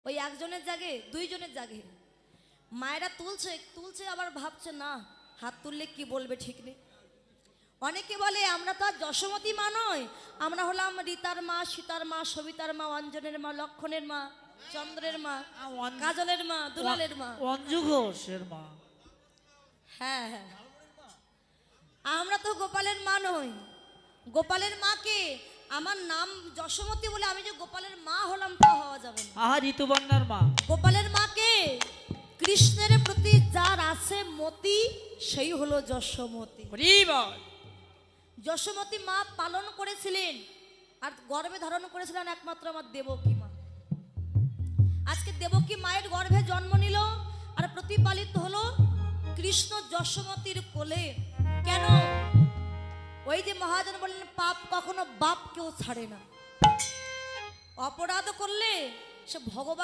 ওই একজনের জাগে দুইজনের জাগে। মায়েরা তুলছে তুলছে আবার ভাবছে না হাত তুললে কি বলবে ঠিক নেই। অনেকে বলে আমরা তো আর যশোমতী মা নয়, আমরা হলাম রীতার মা, সীতার মা, সবিতার মা, অঞ্জনের মা, লক্ষণের মা, চন্দ্রের মা, কাজলের মা, দুলালের মা, অঞ্জু ঘোষের মা। হ্যাঁ হ্যাঁ, আমরা তো গোপালের মা নই। গোপালের মাকে আমার নাম যশোমতী বলে আমি যে গোপালের মা হলাম তা হওয়া যাবে না। আহা ঋতুবর্ণার মা। গোপালের মাকে কৃষ্ণের প্রতি যার আছে মতি সেই হলো যশোমতী। যশোমতী মা পালন করেছিলেন আর গর্ভে ধারণ করেছিলেন একমাত্র আমার দেবকী মা। আজকে দেবকী মায়ের গর্ভে জন্ম নিল আর প্রতিপালিত হলো কৃষ্ণ যশোমতীর কোলে। কেন? ওই যে মহাজন বললেন পাপ কখনো বাপ কেউ ছাড়ে না। অপরাধ করলে সে ভগবান